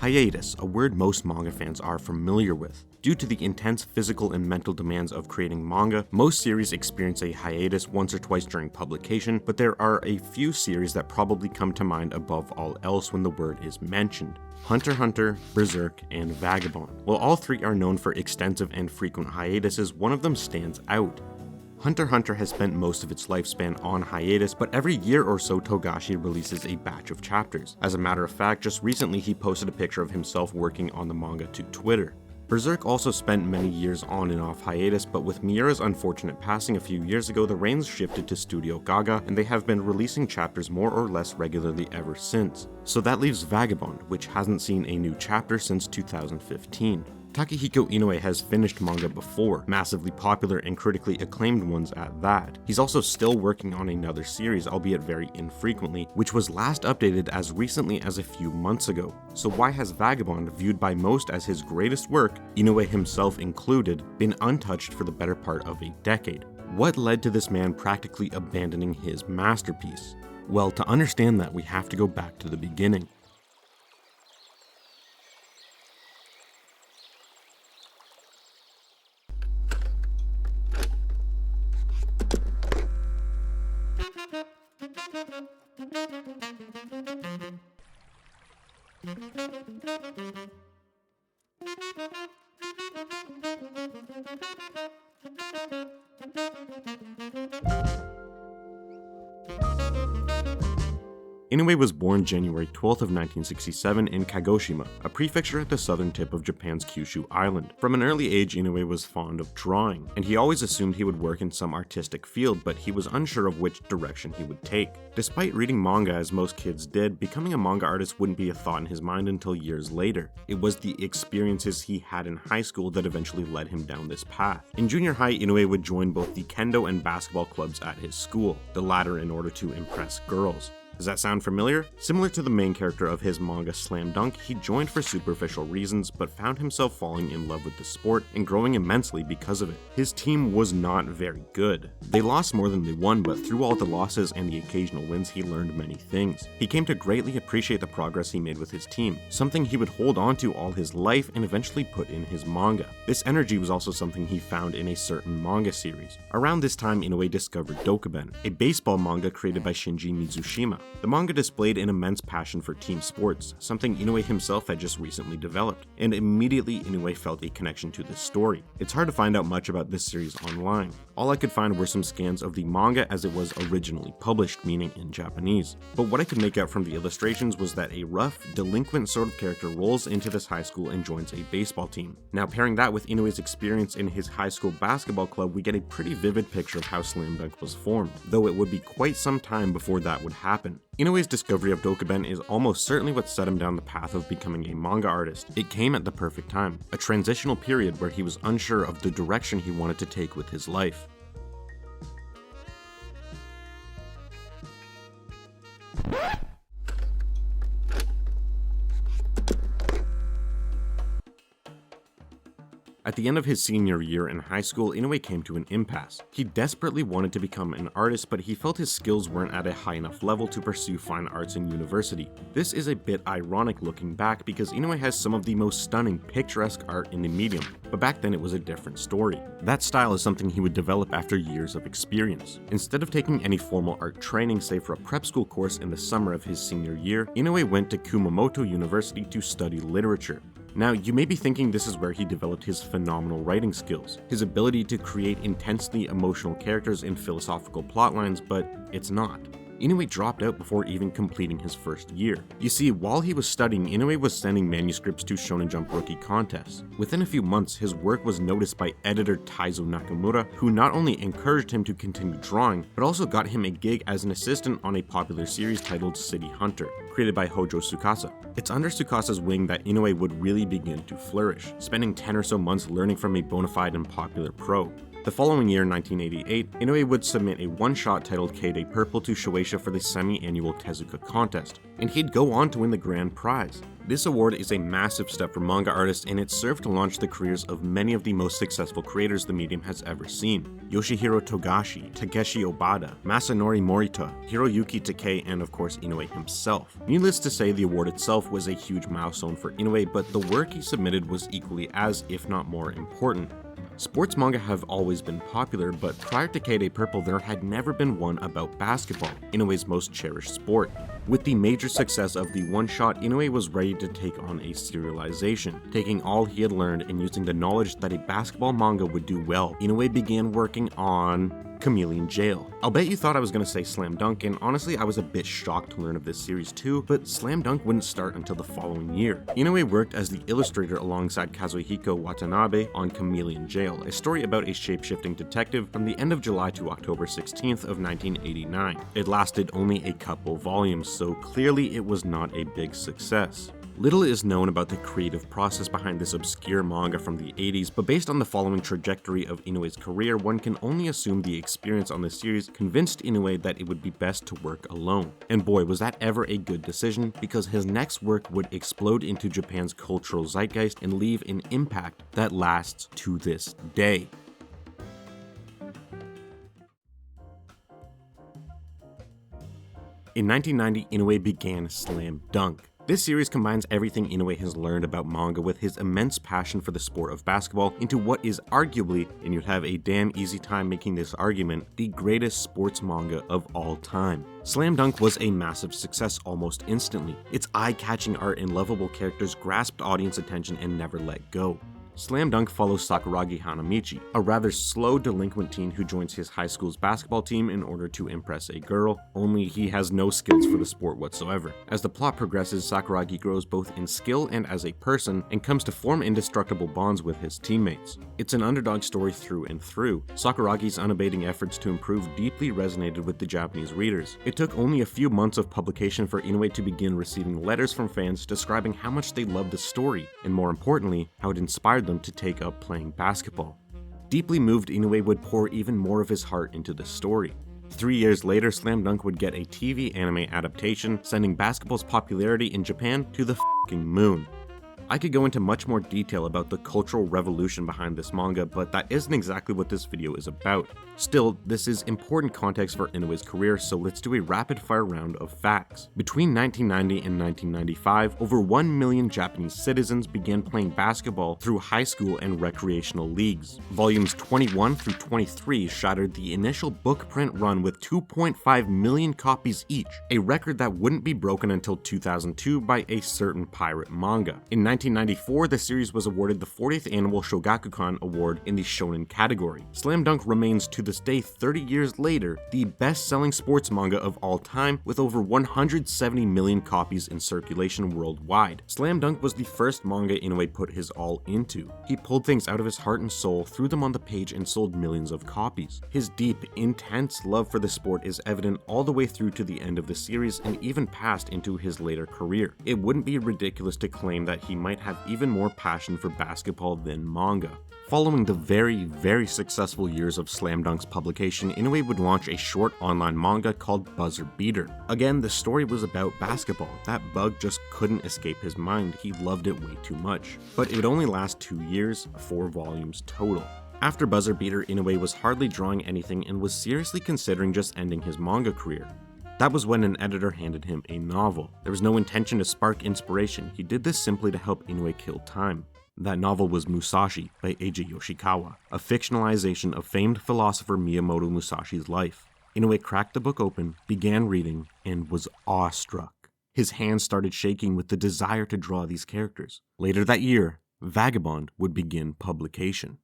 Hiatus, a word most manga fans are familiar with. Due to the intense physical and mental demands of creating manga, most series experience a hiatus once or twice during publication, but there are a few series that probably come to mind above all else when the word is mentioned. Hunter x Hunter, Berserk, and Vagabond. While all three are known for extensive and frequent hiatuses, one of them stands out. Hunter x Hunter has spent most of its lifespan on hiatus, but every year or so Togashi releases a batch of chapters. As a matter of fact, just recently he posted a picture of himself working on the manga to Twitter. Berserk also spent many years on and off hiatus, but with Miura's unfortunate passing a few years ago, the reins shifted to Studio Gaga, and they have been releasing chapters more or less regularly ever since. So that leaves Vagabond, which hasn't seen a new chapter since 2015. Takehiko Inoue has finished manga before, massively popular and critically acclaimed ones at that. He's also still working on another series, albeit very infrequently, which was last updated as recently as a few months ago. So why has Vagabond, viewed by most as his greatest work, Inoue himself included, been untouched for the better part of a decade? What led to this man practically abandoning his masterpiece? Well, to understand that, we have to go back to the beginning. Inoue was born January 12th of 1967 in Kagoshima, a prefecture at the southern tip of Japan's Kyushu island. From an early age, Inoue was fond of drawing, and he always assumed he would work in some artistic field, but he was unsure of which direction he would take. Despite reading manga as most kids did, becoming a manga artist wouldn't be a thought in his mind until years later. It was the experiences he had in high school that eventually led him down this path. In junior high, Inoue would join both the kendo and basketball clubs at his school, the latter in order to impress girls. Does that sound familiar? Similar to the main character of his manga Slam Dunk, he joined for superficial reasons, but found himself falling in love with the sport and growing immensely because of it. His team was not very good. They lost more than they won, but through all the losses and the occasional wins, he learned many things. He came to greatly appreciate the progress he made with his team, something he would hold on to all his life and eventually put in his manga. This energy was also something he found in a certain manga series. Around this time, Inoue discovered Dokuben, a baseball manga created by Shinji Mizushima. The manga displayed an immense passion for team sports, something Inoue himself had just recently developed, and immediately Inoue felt a connection to this story. It's hard to find out much about this series online. All I could find were some scans of the manga as it was originally published, meaning in Japanese. But what I could make out from the illustrations was that a rough, delinquent sort of character rolls into this high school and joins a baseball team. Now, pairing that with Inoue's experience in his high school basketball club, we get a pretty vivid picture of how Slam Dunk was formed, though it would be quite some time before that would happen. Inoue's discovery of Dokuben is almost certainly what set him down the path of becoming a manga artist. It came at the perfect time, a transitional period where he was unsure of the direction he wanted to take with his life. At the end of his senior year in high school, Inoue came to an impasse. He desperately wanted to become an artist, but he felt his skills weren't at a high enough level to pursue fine arts in university. This is a bit ironic looking back because Inoue has some of the most stunning, picturesque art in the medium, but back then it was a different story. That style is something he would develop after years of experience. Instead of taking any formal art training save for a prep school course in the summer of his senior year, Inoue went to Kumamoto University to study literature. Now, you may be thinking this is where he developed his phenomenal writing skills, his ability to create intensely emotional characters and philosophical plotlines, but it's not. Inoue dropped out before even completing his first year. You see, while he was studying, Inoue was sending manuscripts to Shonen Jump rookie contests. Within a few months, his work was noticed by editor Taizo Nakamura, who not only encouraged him to continue drawing, but also got him a gig as an assistant on a popular series titled City Hunter, created by Hojo Tsukasa. It's under Tsukasa's wing that Inoue would really begin to flourish, spending 10 or so months learning from a bona fide and popular pro. The following year, 1988, Inoue would submit a one-shot titled K-Day Purple to Shueisha for the semi-annual Tezuka contest, and he'd go on to win the grand prize. This award is a massive step for manga artists, and it served to launch the careers of many of the most successful creators the medium has ever seen. Yoshihiro Togashi, Takeshi Obata, Masanori Morita, Hiroyuki Takei, and of course Inoue himself. Needless to say, the award itself was a huge milestone for Inoue, but the work he submitted was equally as, if not more, important. Sports manga have always been popular, but prior to K-Day Purple there had never been one about basketball, Inoue's most cherished sport. With the major success of the one-shot, Inoue was ready to take on a serialization. Taking all he had learned and using the knowledge that a basketball manga would do well, Inoue began working on Chameleon Jail. I'll bet you thought I was going to say Slam Dunk, and honestly I was a bit shocked to learn of this series too, but Slam Dunk wouldn't start until the following year. Inoue worked as the illustrator alongside Kazuhiko Watanabe on Chameleon Jail, a story about a shape-shifting detective from the end of July to October 16th of 1989. It lasted only a couple volumes, so clearly it was not a big success. Little is known about the creative process behind this obscure manga from the 80s, but based on the following trajectory of Inoue's career, one can only assume the experience on the series convinced Inoue that it would be best to work alone. And boy, was that ever a good decision, because his next work would explode into Japan's cultural zeitgeist and leave an impact that lasts to this day. In 1990, Inoue began Slam Dunk. This series combines everything Inoue has learned about manga with his immense passion for the sport of basketball into what is arguably, and you'd have a damn easy time making this argument, the greatest sports manga of all time. Slam Dunk was a massive success almost instantly. Its eye-catching art and lovable characters grasped audience attention and never let go. Slam Dunk follows Sakuragi Hanamichi, a rather slow delinquent teen who joins his high school's basketball team in order to impress a girl, only he has no skills for the sport whatsoever. As the plot progresses, Sakuragi grows both in skill and as a person, and comes to form indestructible bonds with his teammates. It's an underdog story through and through. Sakuragi's unabating efforts to improve deeply resonated with the Japanese readers. It took only a few months of publication for Inoue to begin receiving letters from fans describing how much they loved the story, and more importantly, how it inspired them to take up playing basketball. Deeply moved, Inoue would pour even more of his heart into the story. 3 years later, Slam Dunk would get a TV anime adaptation, sending basketball's popularity in Japan to the f***ing moon. I could go into much more detail about the cultural revolution behind this manga, but that isn't exactly what this video is about. Still, this is important context for Inoue's career, so let's do a rapid-fire round of facts. Between 1990 and 1995, over 1 million Japanese citizens began playing basketball through high school and recreational leagues. Volumes 21 through 23 shattered the initial book print run with 2.5 million copies each, a record that wouldn't be broken until 2002 by a certain pirate manga. In 1994, the series was awarded the 40th Annual Shogakukan Award in the Shonen category. Slam Dunk remains to this day, 30 years later, the best-selling sports manga of all time, with over 170 million copies in circulation worldwide. Slam Dunk was the first manga Inoue put his all into. He pulled things out of his heart and soul, threw them on the page, and sold millions of copies. His deep, intense love for the sport is evident all the way through to the end of the series and even past into his later career. It wouldn't be ridiculous to claim that he might have even more passion for basketball than manga. Following the very successful years of Slam Dunk's publication, Inoue would launch a short online manga called Buzzer Beater. Again, the story was about basketball. That bug just couldn't escape his mind. He loved it way too much. But it would only last 2 years, 4 volumes total. After Buzzer Beater, Inoue was hardly drawing anything and was seriously considering just ending his manga career. That was when an editor handed him a novel. There was no intention to spark inspiration. He did this simply to help Inoue kill time. That novel was Musashi by Eiji Yoshikawa, a fictionalization of famed philosopher Miyamoto Musashi's life. Inoue cracked the book open, began reading, and was awestruck. His hands started shaking with the desire to draw these characters. Later that year, Vagabond would begin publication.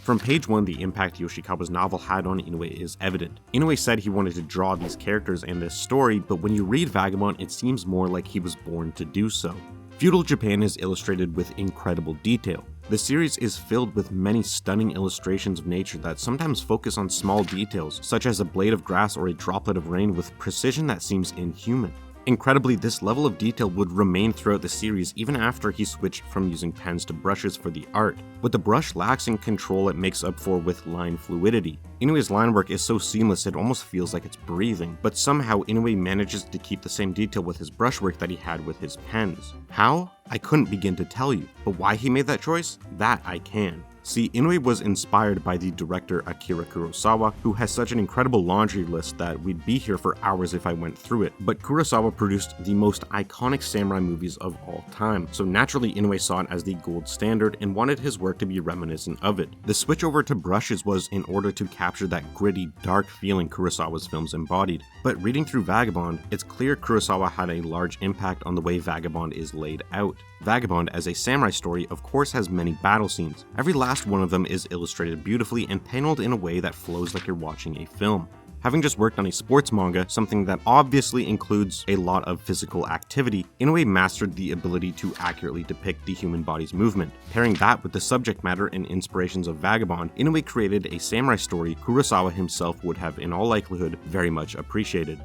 From page 1, the impact Yoshikawa's novel had on Inoue is evident. Inoue said he wanted to draw these characters and this story, but when you read Vagabond, it seems more like he was born to do so. Feudal Japan is illustrated with incredible detail. The series is filled with many stunning illustrations of nature that sometimes focus on small details, such as a blade of grass or a droplet of rain, with precision that seems inhuman. Incredibly, this level of detail would remain throughout the series even after he switched from using pens to brushes for the art. What the brush lacks in control, it makes up for with line fluidity. Inoue's line work is so seamless it almost feels like it's breathing, but somehow Inoue manages to keep the same detail with his brushwork that he had with his pens. How? I couldn't begin to tell you, but why he made that choice? That I can. See, Inoue was inspired by the director Akira Kurosawa, who has such an incredible laundry list that we'd be here for hours if I went through it, but Kurosawa produced the most iconic samurai movies of all time, so naturally Inoue saw it as the gold standard and wanted his work to be reminiscent of it. The switch over to brushes was in order to capture that gritty, dark feeling Kurosawa's films embodied, but reading through Vagabond, it's clear Kurosawa had a large impact on the way Vagabond is laid out. Vagabond, as a samurai story, of course has many battle scenes. Every last one of them is illustrated beautifully and paneled in a way that flows like you're watching a film. Having just worked on a sports manga, something that obviously includes a lot of physical activity, Inoue mastered the ability to accurately depict the human body's movement. Pairing that with the subject matter and inspirations of Vagabond, Inoue created a samurai story Kurosawa himself would have in all likelihood very much appreciated.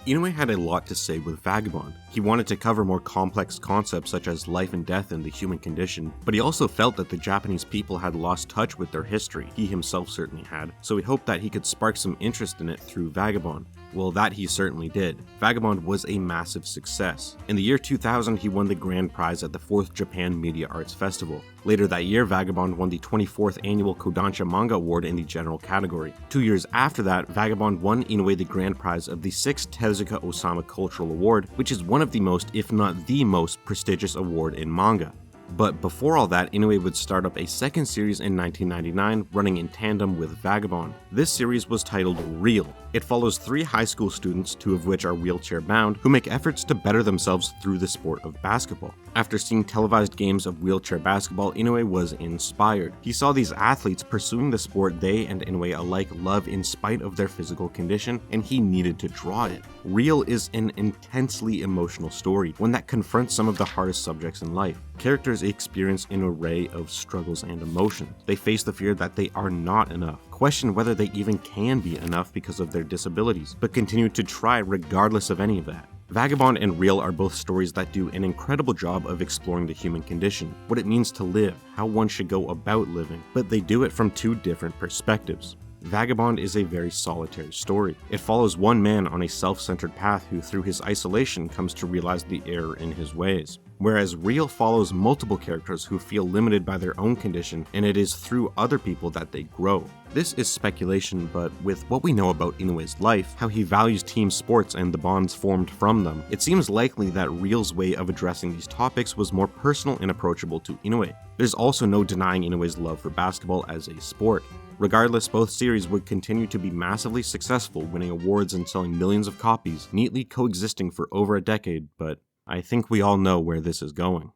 Inoue had a lot to say with Vagabond. He wanted to cover more complex concepts such as life and death and the human condition, but he also felt that the Japanese people had lost touch with their history. He himself certainly had, so he hoped that he could spark some interest in it through Vagabond. Well, that he certainly did. Vagabond was a massive success. In the year 2000, he won the grand prize at the 4th Japan Media Arts Festival. Later that year, Vagabond won the 24th annual Kodansha Manga Award in the general category. 2 years after that, Vagabond won Inoue the grand prize of the 6th Tezuka Osamu Cultural Award, which is one of the most, if not the most, prestigious award in manga. But before all that, Inoue would start up a second series in 1999, running in tandem with Vagabond. This series was titled Real. It follows 3 high school students, 2 of which are wheelchair-bound, who make efforts to better themselves through the sport of basketball. After seeing televised games of wheelchair basketball, Inoue was inspired. He saw these athletes pursuing the sport they and Inoue alike love in spite of their physical condition, and he needed to draw it. Real is an intensely emotional story, one that confronts some of the hardest subjects in life. Characters experience an array of struggles and emotions. They face the fear that they are not enough, question whether they even can be enough because of their disabilities, but continue to try regardless of any of that. Vagabond and Real are both stories that do an incredible job of exploring the human condition, what it means to live, how one should go about living, but they do it from 2 different perspectives. Vagabond is a very solitary story. It follows one man on a self-centered path who through his isolation comes to realize the error in his ways. Whereas Real follows multiple characters who feel limited by their own condition, and it is through other people that they grow. This is speculation, but with what we know about Inoue's life, how he values team sports and the bonds formed from them, it seems likely that Real's way of addressing these topics was more personal and approachable to Inoue. There's also no denying Inoue's love for basketball as a sport. Regardless, both series would continue to be massively successful, winning awards and selling millions of copies, neatly coexisting for over a decade, but I think we all know where this is going.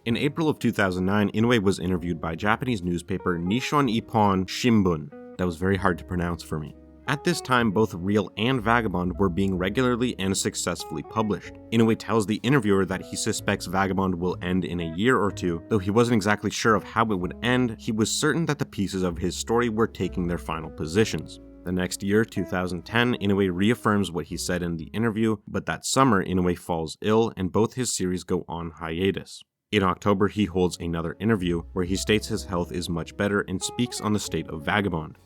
In April of 2009, Inoue was interviewed by Japanese newspaper Nihon Ippon Shimbun. That was very hard to pronounce for me. At this time, both Real and Vagabond were being regularly and successfully published. Inoue tells the interviewer that he suspects Vagabond will end in a year or 2, though he wasn't exactly sure of how it would end. He was certain that the pieces of his story were taking their final positions. The next year, 2010, Inoue reaffirms what he said in the interview, but that summer, Inoue falls ill and both his series go on hiatus. In October, he holds another interview where he states his health is much better and speaks on the state of Vagabond.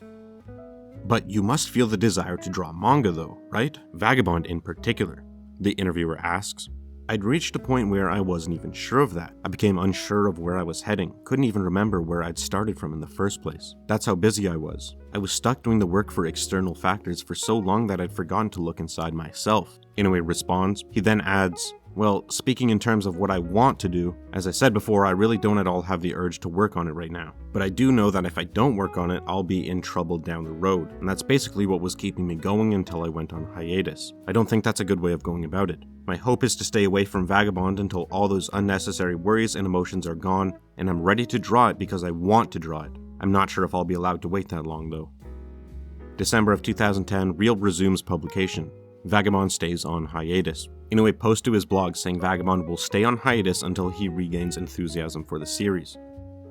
But you must feel the desire to draw manga though, right? Vagabond in particular. The interviewer asks. I'd reached a point where I wasn't even sure of that. I became unsure of where I was heading, couldn't even remember where I'd started from in the first place. That's how busy I was. I was stuck doing the work for external factors for so long that I'd forgotten to look inside myself. Inoue responds. He then adds, well, speaking in terms of what I want to do, as I said before, I really don't at all have the urge to work on it right now. But I do know that if I don't work on it, I'll be in trouble down the road, and that's basically what was keeping me going until I went on hiatus. I don't think that's a good way of going about it. My hope is to stay away from Vagabond until all those unnecessary worries and emotions are gone, and I'm ready to draw it because I want to draw it. I'm not sure if I'll be allowed to wait that long though. December of 2010, Real resumes publication. Vagabond stays on hiatus. Inoue posts to his blog saying Vagabond will stay on hiatus until he regains enthusiasm for the series.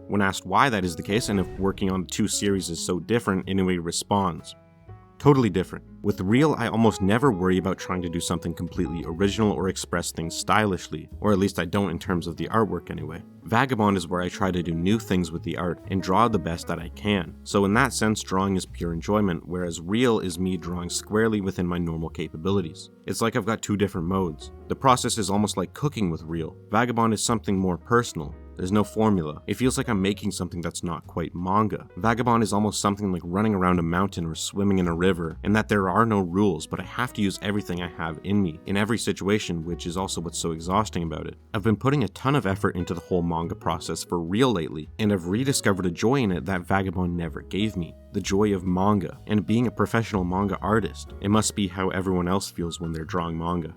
When asked why that is the case and if working on 2 series is so different, Inoue responds, Totally different. With Real, I almost never worry about trying to do something completely original or express things stylishly, or at least I don't in terms of the artwork anyway. Vagabond is where I try to do new things with the art and draw the best that I can. So in that sense, drawing is pure enjoyment, whereas Real is me drawing squarely within my normal capabilities. It's like I've got two different modes. The process is almost like cooking with Real. Vagabond is something more personal. There's no formula. It feels like I'm making something that's not quite manga. Vagabond is almost something like running around a mountain or swimming in a river, and that there are no rules, but I have to use everything I have in me, in every situation, which is also what's so exhausting about it. I've been putting a ton of effort into the whole manga process for Real lately, and I've rediscovered a joy in it that Vagabond never gave me. The joy of manga, and being a professional manga artist. It must be how everyone else feels when they're drawing manga.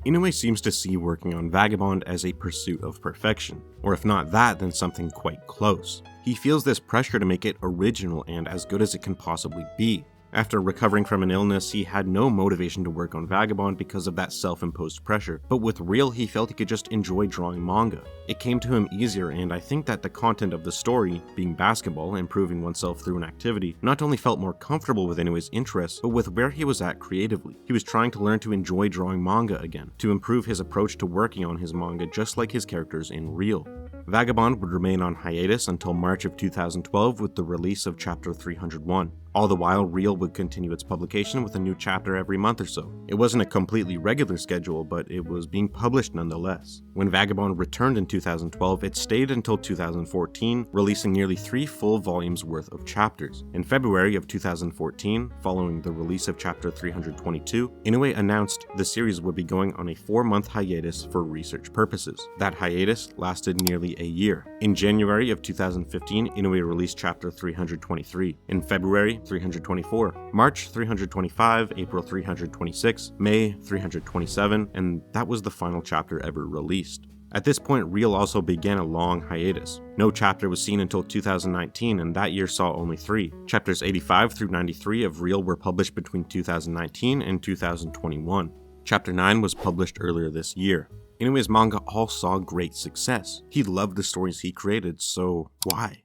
Inoue seems to see working on Vagabond as a pursuit of perfection, or if not that, then something quite close. He feels this pressure to make it original and as good as it can possibly be. After recovering from an illness, he had no motivation to work on Vagabond because of that self-imposed pressure, but with Real he felt he could just enjoy drawing manga. It came to him easier, and I think that the content of the story, being basketball, improving oneself through an activity, not only felt more comfortable with Inoue's interests, but with where he was at creatively. He was trying to learn to enjoy drawing manga again, to improve his approach to working on his manga just like his characters in Real. Vagabond would remain on hiatus until March of 2012 with the release of Chapter 301. All the while, Real would continue its publication with a new chapter every month or so. It wasn't a completely regular schedule, but it was being published nonetheless. When Vagabond returned in 2012, it stayed until 2014, releasing nearly 3 full volumes worth of chapters. In February of 2014, following the release of Chapter 322, Inoue announced the series would be going on a 4-month hiatus for research purposes. That hiatus lasted nearly a year. In January of 2015, Inoue released Chapter 323. In February, 324, March 325, April 326, May 327, and that was the final chapter ever released. At this point, Real also began a long hiatus. No chapter was seen until 2019, and that year saw only 3. Chapters 85 through 93 of Real were published between 2019 and 2021. Chapter 9 was published earlier this year. Inoue's manga all saw great success. He loved the stories he created, so why?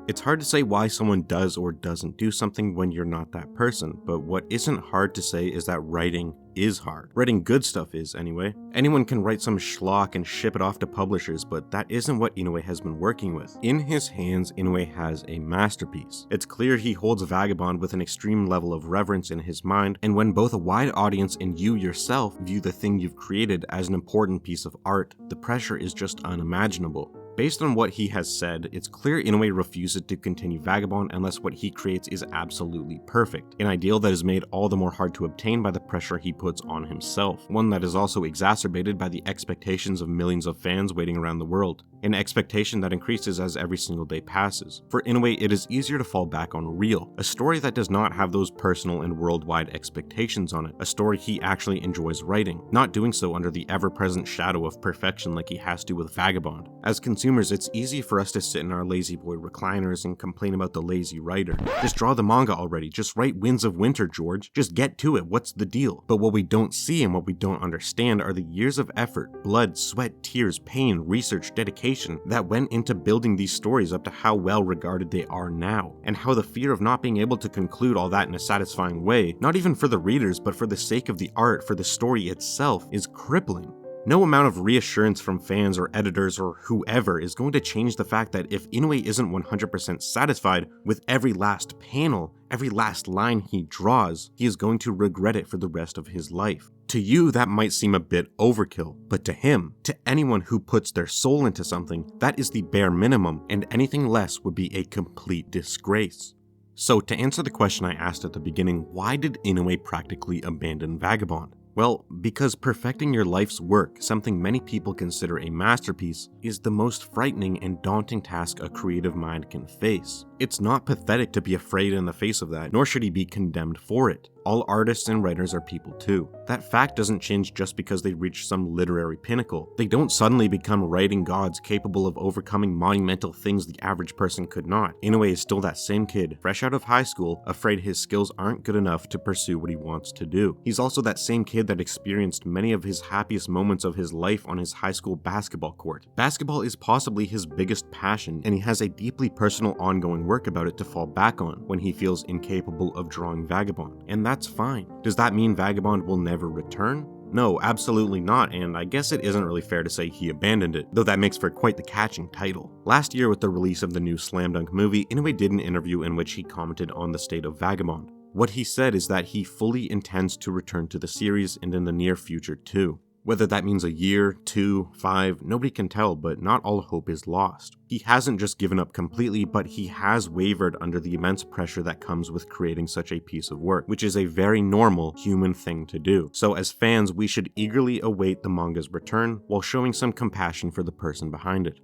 It's hard to say why someone does or doesn't do something when you're not that person, but what isn't hard to say is that writing is hard. Writing good stuff is, anyway. Anyone can write some schlock and ship it off to publishers, but that isn't what Inoue has been working with. In his hands, Inoue has a masterpiece. It's clear he holds Vagabond with an extreme level of reverence in his mind, and when both a wide audience and you yourself view the thing you've created as an important piece of art, the pressure is just unimaginable. Based on what he has said, it's clear Inoue refuses to continue Vagabond unless what he creates is absolutely perfect, an ideal that is made all the more hard to obtain by the pressure he puts on himself, one that is also exacerbated by the expectations of millions of fans waiting around the world, an expectation that increases as every single day passes. For Inoue, it is easier to fall back on Real, a story that does not have those personal and worldwide expectations on it, a story he actually enjoys writing, not doing so under the ever-present shadow of perfection like he has to with Vagabond. As consumers, it's easy for us to sit in our lazy boy recliners and complain about the lazy writer. Just draw the manga already, just write Winds of Winter, George. Just get to it, what's the deal? But what we don't see and what we don't understand are the years of effort, blood, sweat, tears, pain, research, dedication that went into building these stories up to how well regarded they are now, and how the fear of not being able to conclude all that in a satisfying way, not even for the readers, but for the sake of the art, for the story itself, is crippling. No amount of reassurance from fans or editors or whoever is going to change the fact that if Inoue isn't 100% satisfied with every last panel, every last line he draws, he is going to regret it for the rest of his life. To you, that might seem a bit overkill, but to him, to anyone who puts their soul into something, that is the bare minimum, and anything less would be a complete disgrace. So to answer the question I asked at the beginning, why did Inoue practically abandon Vagabond? Well, because perfecting your life's work, something many people consider a masterpiece, is the most frightening and daunting task a creative mind can face. It's not pathetic to be afraid in the face of that, nor should he be condemned for it. All artists and writers are people too. That fact doesn't change just because they reach some literary pinnacle. They don't suddenly become writing gods capable of overcoming monumental things the average person could not. Inoue is still that same kid, fresh out of high school, afraid his skills aren't good enough to pursue what he wants to do. He's also that same kid that experienced many of his happiest moments of his life on his high school basketball court. Basketball is possibly his biggest passion, and he has a deeply personal ongoing work about it to fall back on when he feels incapable of drawing Vagabond. And that's fine. Does that mean Vagabond will never return? No, absolutely not, and I guess it isn't really fair to say he abandoned it, though that makes for quite the catching title. Last year with the release of the new Slam Dunk movie, Inoue did an interview in which he commented on the state of Vagabond. What he said is that he fully intends to return to the series and in the near future too. Whether that means a year, 2, 5, nobody can tell, but not all hope is lost. He hasn't just given up completely, but he has wavered under the immense pressure that comes with creating such a piece of work, which is a very normal human thing to do. So as fans, we should eagerly await the manga's return while showing some compassion for the person behind it.